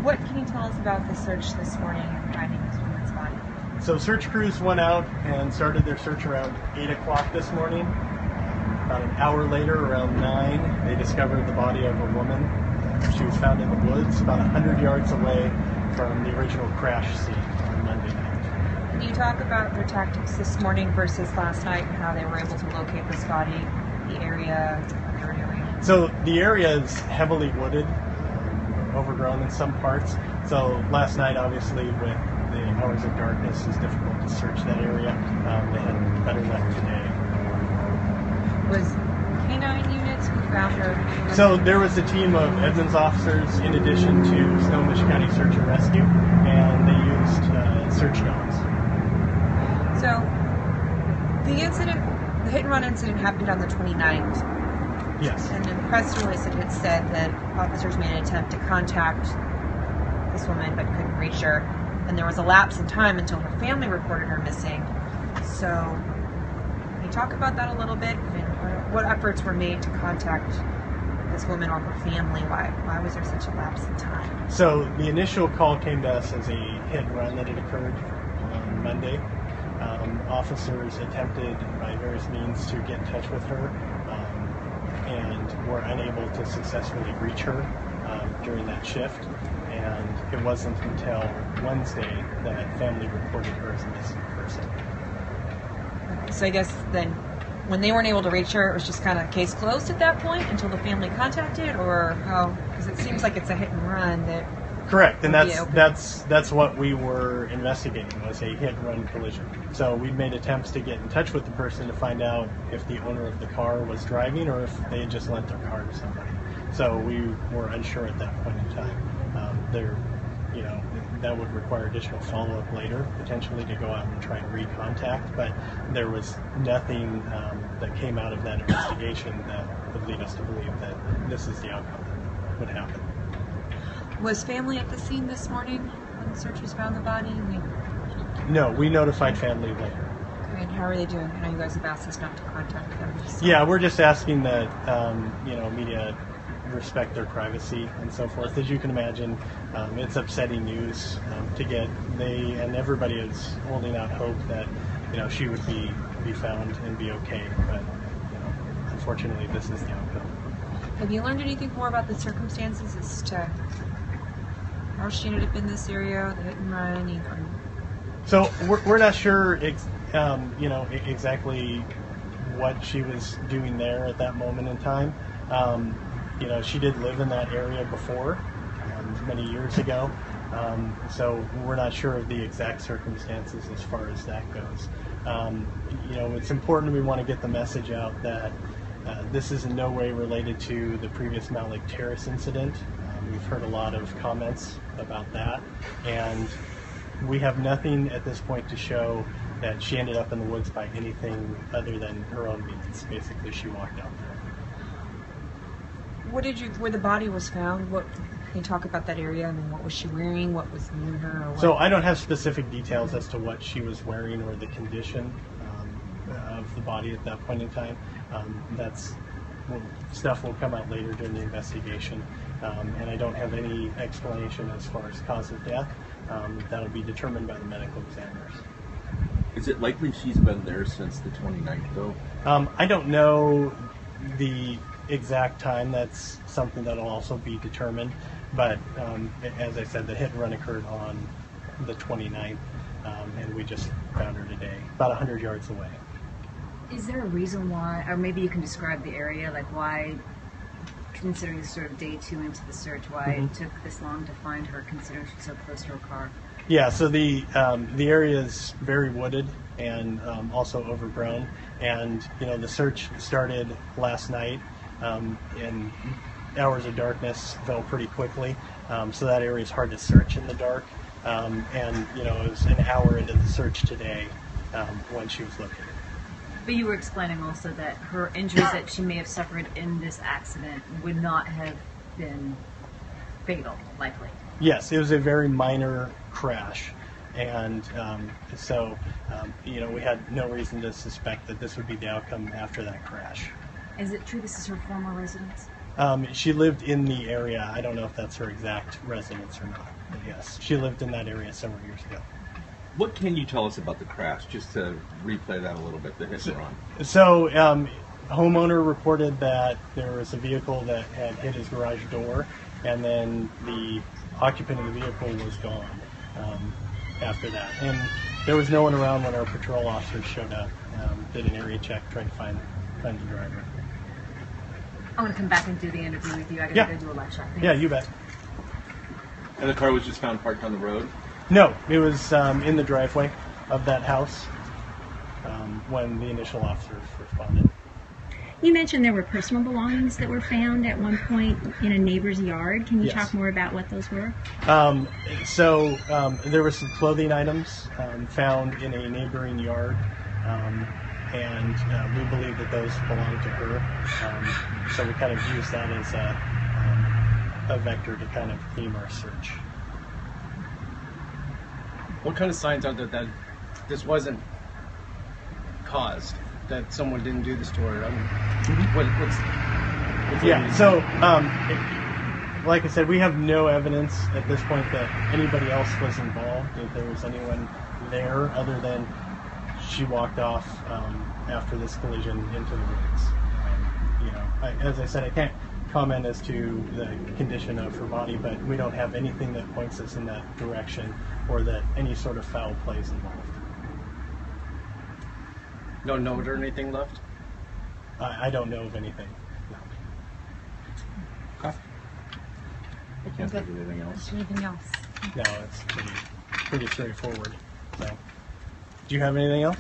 What can you tell us about the search this morning and finding this woman's body? So search crews went out and started their search around 8 o'clock this morning. About an hour later, around 9, they discovered the body of a woman. She was found in the woods about 100 yards away from the original crash scene on Monday night. Can you talk about their tactics this morning versus last night and how they were able to locate this body, the area, current area? So the area is heavily wooded, overgrown in some parts. So last night, obviously, with the hours of darkness, it's difficult to search that area. They had better luck today. Was canine units who found her? So there was a team of Edmonds officers in addition to Snohomish County Search and Rescue, and they used search dogs. So the incident, the hit and run incident happened on the 29th. Yes. And in the press release it had said that officers made an attempt to contact this woman but couldn't reach her. And there was a lapse in time until her family reported her missing. So can you talk about that a little bit? And what efforts were made to contact this woman or her family? Why was there such a lapse in time? So the initial call came to us as a hit and run that had occurred on Monday. Officers attempted by various means to get in touch with her and were unable to successfully reach her during that shift. And it wasn't until Wednesday that family reported her as a missing person. So I guess then when they weren't able to reach her, it was just kind of case closed at that point until the family contacted, or how? Because it seems like it's a hit and run that. Correct, and that's what we were investigating, was a hit and run collision. So we made attempts to get in touch with the person to find out if the owner of the car was driving or if they had just lent their car to somebody. So we were unsure at that point in time. That would require additional follow-up later, potentially to go out and try and recontact, but there was nothing that came out of that investigation that would lead us to believe that this is the outcome that would happen. Was family at the scene this morning when the searchers found the body? No, we notified family later. Okay, and how are they doing? I know you guys have asked us not to contact them. Yeah, we're just asking that media respect their privacy and so forth. As you can imagine, it's upsetting news to get. And everybody is holding out hope that she would be found and be okay. But unfortunately, this is the outcome. Have you learned anything more about the circumstances as to how she ended up in this area, the hit and run? So we're not sure, exactly what she was doing there at that moment in time. She did live in that area before, many years ago. So we're not sure of the exact circumstances as far as that goes. It's important. We want to get the message out that this is in no way related to the previous Mount Lake Terrace incident. We've heard a lot of comments about that, and we have nothing at this point to show that she ended up in the woods by anything other than her own means. Basically, she walked out there. Where the body was found, can you talk about that area? I mean, what was she wearing? What was near her? Or what? So I don't have specific details as to what she was wearing or the condition of the body at that point in time. Stuff will come out later during the investigation, and I don't have any explanation as far as cause of death. That'll be determined by the medical examiners. Is it likely she's been there since the 29th, though? I don't know the exact time. That's something that'll also be determined. But as I said, the hit and run occurred on the 29th, and we just found her today, about 100 yards away. Is there a reason why, or maybe you can describe the area, like why, considering sort of day 2 into the search, why it took this long to find her, considering she's so close to her car? Yeah, so the area is very wooded and also overgrown, and the search started last night, and hours of darkness fell pretty quickly, so that area is hard to search in the dark, and it was an hour into the search today when she was located. But you were explaining also that her injuries that she may have suffered in this accident would not have been fatal, likely. Yes, it was a very minor crash, and we had no reason to suspect that this would be the outcome after that crash. Is it true this is her former residence? She lived in the area. I don't know if that's her exact residence or not, but yes, she lived in that area several years ago. What can you tell us about the crash, just to replay that a little bit, the hit and run? So, homeowner reported that there was a vehicle that had hit his garage door, and then the occupant of the vehicle was gone after that. And there was no one around when our patrol officers showed up, did an area check, tried to find the driver. I want to come back and do the interview with you. I gotta go do a live shot. Yeah, you bet. And the car was just found parked on the road? No, it was in the driveway of that house when the initial officers responded. You mentioned there were personal belongings that were found at one point in a neighbor's yard. Can you talk more about what those were? So there were some clothing items found in a neighboring yard, and we believe that those belonged to her. So we kind of used that as a vector to kind of theme our search. What kind of signs are there that this wasn't caused, that someone didn't do this to her? I mean, Yeah, so like I said, we have no evidence at this point that anybody else was involved, if there was anyone there other than she walked off after this collision into the woods. As I said, I can't comment as to the condition of her body, but we don't have anything that points us in that direction or that any sort of foul play is involved. No note or anything left? I don't know of anything. No. Okay. I can't think of anything else. Anything else? No, it's pretty straightforward. So, do you have anything else?